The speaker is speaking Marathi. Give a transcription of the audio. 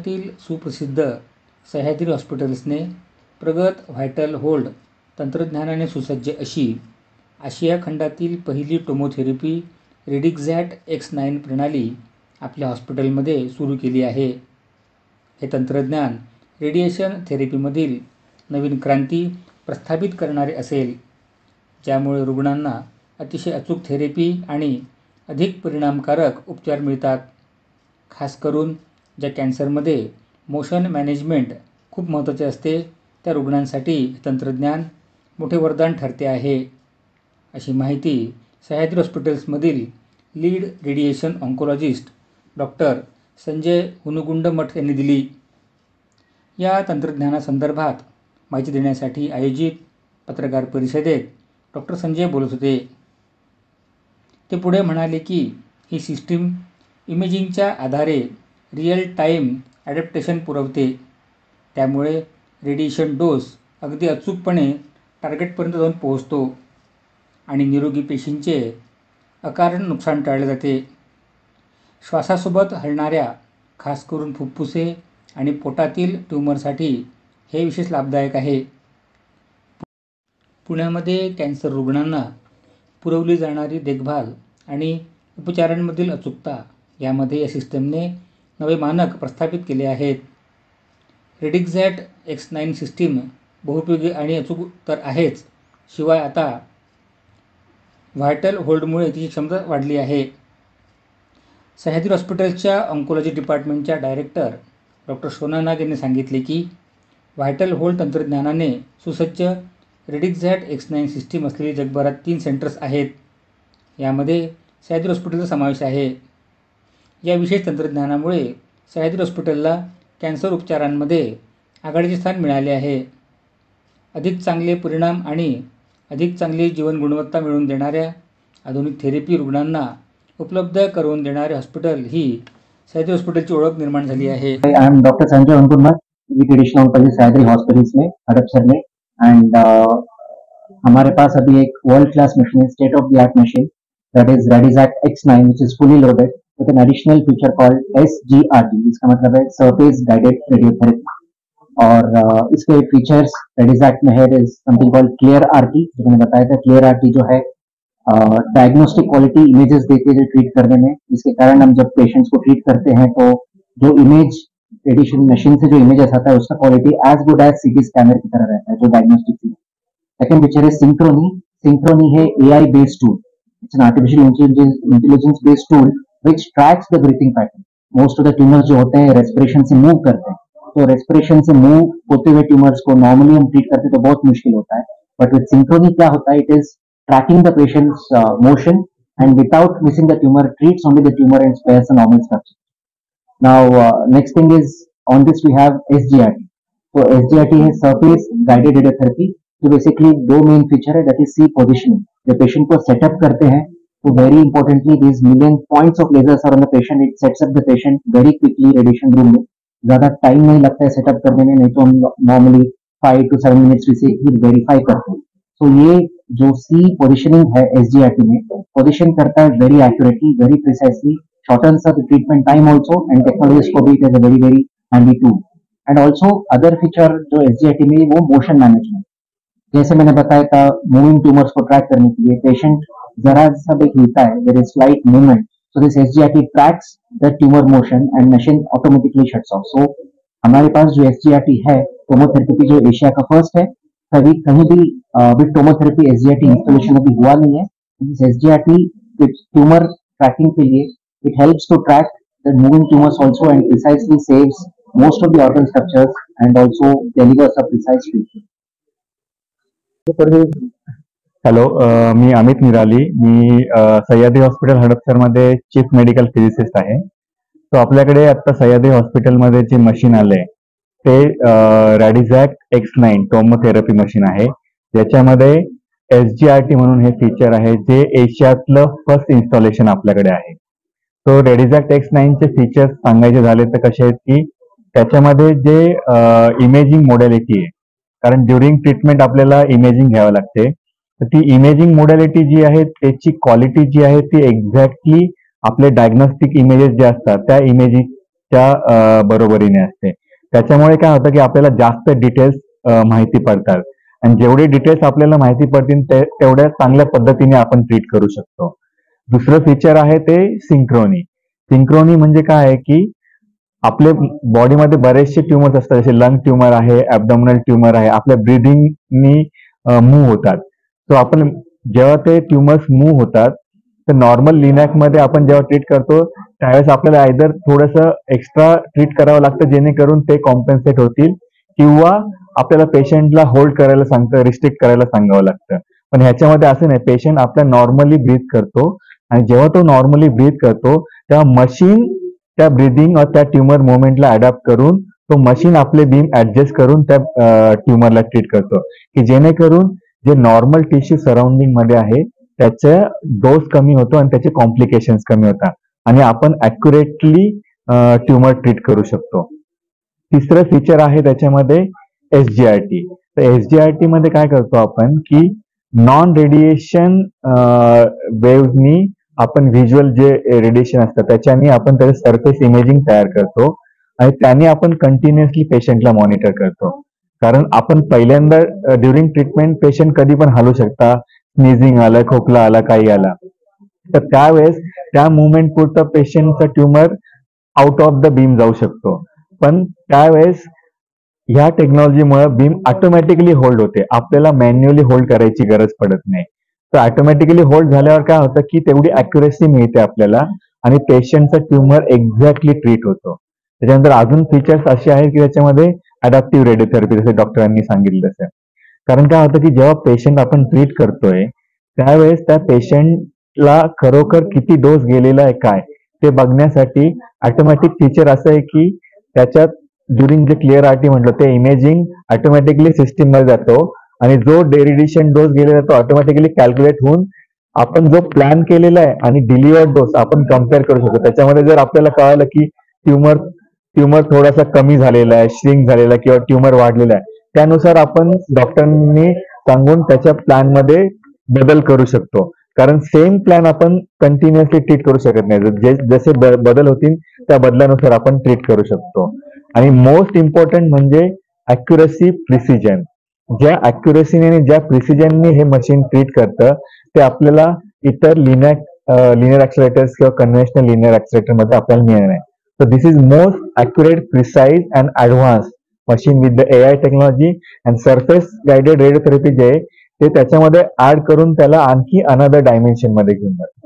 देशातील सुप्रसिद्ध सह्याद्री हॉस्पिटल्सने प्रगत व्हायटल होल्ड तंत्रज्ञानाने सुसज्ज अशी आशिया खंडातील पहिली टोमोथेरपी रेडिक्झॅट X9 प्रणाली आपल्या हॉस्पिटलमध्ये सुरू केली आहे. हे तंत्रज्ञान रेडिएशन थेरपीमधील नवीन क्रांती प्रस्थापित करणारे असेल, ज्यामुळे रुग्णांना अतिशय अचूक थेरपी आणि अधिक परिणामकारक उपचार मिळतात. खास करून ज्या कॅन्सरमध्ये मोशन मॅनेजमेंट खूप महत्त्वाचे असते, त्या रुग्णांसाठी हे तंत्रज्ञान मोठे वरदान ठरते आहे, अशी माहिती सह्याद्री हॉस्पिटल्समधील lead radiation oncologist doctor Sanjay Hunugundmath यांनी दिली. या तंत्रज्ञानासंदर्भात माहिती देण्यासाठी आयोजित पत्रकार परिषदेत डॉक्टर संजय बोलत होते. ते पुढे म्हणाले की ही सिस्टीम इमेजिंगच्या आधारे रिअल टाईम ॲडॅप्टेशन पुरवते. त्यामुळे रेडिएशन डोस अगदी अचूकपणे टार्गेटपर्यंत जाऊन पोहोचतो आणि निरोगी पेशींचे अकारण नुकसान टाळले जाते. श्वासासोबत हलणाऱ्या खास करून फुफ्फुसे आणि पोटातील ट्यूमरसाठी हे विशेष लाभदायक आहे. पुण्यामध्ये कॅन्सर रुग्णांना पुरवली जाणारी देखभाल आणि उपचारांमधील अचूकता यामध्ये या सिस्टमने नवे मानक प्रस्थापित केले आहेत. रेडिक्झॅट X9 सिस्टीम बहुपयोगी आणि अचूक तर आहेच, शिवाय आता व्हायटल होल्डमुळे तिची क्षमता वाढली आहे. सह्याद्री हॉस्पिटलच्या ऑन्कोलॉजी डिपार्टमेंटच्या डायरेक्टर डॉक्टर शोना नाग यांनी सांगितले की व्हायटल होल्ड तंत्रज्ञानाने सुसज्ज रेडिक्झॅट X9 सिस्टीम असलेली जगभरात 3 सेंटर्स आहेत. यामध्ये सह्याद्री हॉस्पिटलचा समावेश आहे. या विशेष तंत्रज्ञानामुळे सह्याद्री हॉस्पिटलला कॅन्सर उपचारांमध्ये आघाडीचे स्थान मिळाले आहे. अधिक चांगले परिणाम आणि अधिक चांगली जीवन गुणवत्ता मिळवून देणाऱ्या आधुनिक थेरपी रुग्णांना उपलब्ध करून देणारे हॉस्पिटल ही सह्याद्री हॉस्पिटलची ओळख निर्माण झाली आहे. I am doctor Sanjay Hunugundmath, additional oncology Sahyadri hospitals में हड़पसर में एंड हमारे पास अभी एक world class machine, state of the art machine that is Radixact X9 which is fully loaded with an additional feature called SGRT. इसका मतलब है सरफेस गाइडेड रेडियोथेरेपी. और इसके फीचर्स रेडिक्झॅट में है is something called clear RT, जो मैंने बताया था. क्लियर आरटी जो है डायग्नोस्टिक क्वालिटी इमेजेस देती है जो ट्रीट करने में, जिसके कारण हम जब पेशेंट्स को ट्रीट करते हैं तो जो इमेज रेडिएशन मशीन से जो इमेजेस आता है उसका quality as good as CT scanner की तरह रहता है जो डायग्नोस्टिक. सेकंड फीचर है सिंक्रोनी. सिंक्रोनी है AI based tool. It's an artificial intelligence based tool which tracks the breathing pattern. Most of the tumors जो होते हैं रेस्पिरेशन से मूव करते हैं, तो रेस्पिरेशन से मूव होते हुए ट्यूमर्स को नॉर्मली हम ट्रीट करते तो बहुत मुश्किल होता है. बट विद सिंक्रोनी क्या होता है, it is tracking the patient's motion and without missing the tumour treats only the tumour and spares the normal structure. Now next thing is on this we have SGRT. तो SGRT है सरफेस गाइडेड रेडियोथेरेपी. तो बेसिकली 2 मेन फीचर है, दैट इज सी पोजिशनिंग. जब पेशेंट को सेटअप करते हैं तो very importantly these million points of lasers are on the patient. It sets up the patient very quickly radiation room में. ज्यादा टाइम नहीं लगता है सेटअप करने में, नहीं तो हम नॉर्मली 5 to 7 मिनट्स से वेरीफाई करते हैं. तो ये जो सी पोजिशनिंग है SGRT में, पोजिशन करता है very accurately, very precisely, shortens the treatment time also, and technologist को भी it is a very very handy tool. And also other feature जो SGRT में वो मोशन मैनेजमेंट. जैसे मैंने बताया था, मूविंग ट्यूमर्स को ट्रैक करने के लिए पेशेंट जरा सा भी हिलता है, there is slight movement, so this SGRT tracks the tumour motion and machine automatically shuts off. So हमारे पास जो SGRT है टोमोथेरेपी जो एशिया का फर्स्ट है, कहीं भी विद टोमोथेरेपी SGRT इंस्टॉलेशन अभी हुआ नहीं है. This SGRT with tumour tracking के लिए it helps to track the moving tumours also and precisely saves most of the organ structures and also delivers a precise treatment. Hello, मी अमित निराली. मी सह्याद्री हॉस्पिटल हडपसरमध्ये चीफ मेडिकल फिजिसिस्ट आहे. तो आपल्याकडे आता सह्याद्री हॉस्पिटलमध्ये जे मशीन आलंय ते रेडिक्झॅट X9 टोमोथेरपी मशीन आहे. ज्याच्यामध्ये SGRT म्हणून हे फीचर आहे, जे एशियातलं फर्स्ट इन्स्टॉलेशन आपल्याकडे आहे. तो रेडिक्झॅट X9 चे फीचर्स सांगायचे झाले तर कसे आहेत की त्याच्यामध्ये जे इमेजिंग मोडॅलिटी आहे, कारण ड्युरिंग ट्रीटमेंट आपल्याला इमेजिंग घ्यावं लागते, तर ती इमेजिंग मोडॅलिटी जी आहे त्याची क्वालिटी जी आहे ती एक्झॅक्टली आपले डायग्नोस्टिक इमेजेस जे असतात च्या बरोबरीने असते. त्याच्यामुळे काय होतं की आपल्याला जास्त डिटेल्स माहिती पडतात आणि जेवढे डिटेल्स आपल्याला माहिती पडतील तेवढ्या चांगल्या पद्धतीने आपण ट्रीट करू शकतो. दुसरं फीचर आहे ते सिंक्रोनी. सिंक्रोनी म्हणजे काय आहे की आपले बॉडीमध्ये बरेचसे ट्युमर्स असतात, जसे लंग ट्युमर आहे, ऍब्डोमिनल ट्युमर आहे, आपल्या ब्रिदिंगनी मूव्ह होतात. सो आपण जेव्हा ते ट्युमर्स मूव्ह होतात तर नॉर्मल लिनॅक मध्ये आपण जेव्हा ट्रीट करतो त्यावेळेस आपल्याला आयदर थोडंसं एक्स्ट्रा ट्रीट करावं लागतं जेणेकरून ते कॉम्पेन्सेट होतील, किंवा आपल्याला पेशंटला होल्ड करायला सांगतं, रिस्ट्रिक्ट करायला सांगावं लागतं. पण ह्याच्यामध्ये असं नाही, पेशंट आपल्या नॉर्मली ब्रीथ करतो आणि जेव्हा तो नॉर्मली ब्रीथ करतो तेव्हा मशीन त्या ब्रिदिंग त्या ट्युमर मुवमेंटला अडॅप्ट करून तो मशीन आपले बीम ऍडजस्ट करून त्या ट्युमरला ट्रीट करतो, की जेणेकरून जे नॉर्मल टिश्यू सराउंडिंग मध्ये आहे त्याचा डोस कमी होतो आणि त्याचे कॉम्प्लिकेशन्स कमी होतात आणि आपण ॲक्युरेटली ट्युमर ट्रीट करू शकतो. तिसरं फीचर आहे त्याच्यामध्ये SGRT. तर SGRT मध्ये काय करतो आपण की नॉन रेडिएशन वेव्हनी आपण व्हिज्युअल जे रेडिएशन असतं त्याच्याने आपण त्याचं सरफेस इमेजिंग तयार करतो आणि त्याने आपण कंटिन्युअसली पेशंटला मॉनिटर करतो. कारण आपण पहिल्यांदा ड्युरिंग ट्रीटमेंट पेशंट कधी पण हलू शकता, स्नीझिंग आलं, खोकला आला, काही आला, तर त्यावेळेस त्या मुवमेंट पुरतं पेशंटचा tumour out of the beam जाऊ शकतो. पण त्यावेळेस ह्या टेक्नॉलॉजीमुळे बीम ऑटोमॅटिकली होल्ड होते, आपल्याला मॅन्युअली होल्ड करायची गरज पडत नाही. तर ऑटोमॅटिकली होल्ड झाल्यावर काय होतं की तेवढी अॅक्युरेसी मिळते आपल्याला आणि पेशंटचा ट्युमर एक्झॅक्टली ट्रीट होतो. त्याच्यानंतर अजून फीचर्स असे आहेत की त्याच्यामध्ये अडॅप्टिव्ह रेडिओथेरपी, जसं डॉक्टरांनी सांगितलं तसं. कारण काय होतं की जेव्हा पेशंट आपण ट्रीट करतोय त्यावेळेस त्या पेशंटला खरोखर किती डोस गेलेला आहे काय ते बघण्यासाठी ऑटोमॅटिक फीचर असं आहे की त्याच्यात ड्युरिंग जे क्लिअर आरटी म्हटलं ते इमेजिंग ऑटोमॅटिकली सिस्टीम मध्ये जातो आणि जो रेडिएशन डोस गेलेला तो ऑटोमॅटिकली कॅल्क्युलेट होऊन आपण जो प्लॅन केलेला आहे आणि डिलिव्हर्ड डोस आपण कम्पेअर करू शकतो. त्याच्यामध्ये जर आपल्याला कळालं की ट्युमर थोडासा कमी झालेला आहे, श्रिंक झालेला आहे किंवा ट्युमर वाढलेला आहे, त्यानुसार आपण डॉक्टरांनी सांगून त्याच्या प्लॅन मध्ये बदल करू शकतो. कारण सेम प्लॅन आपण कंटिन्युअसली ट्रीट करू शकत नाही, जसे बदल होतील त्या बदलानुसार आपण ट्रीट करू शकतो. आणि मोस्ट इम्पॉर्टंट म्हणजे अॅक्युरसी, प्रिसिजन. ज्या अॅक्युरसीने आणि ज्या प्रिसिजनने हे मशीन ट्रीट करतं ते आपल्याला इतर लिनियर ॲक्सिलरेटर्स किंवा कन्व्हेन्शनल लिनियर ॲक्सिलरेटर मध्ये आपल्याला मिळणार नाही. So this is most accurate, precise and advance machine with the AI technology and surface guided radiotherapy जे आहे ते त्याच्यामध्ये ऍड करून त्याला आणखी अनदर डायमेन्शन मध्ये घेऊन जातं.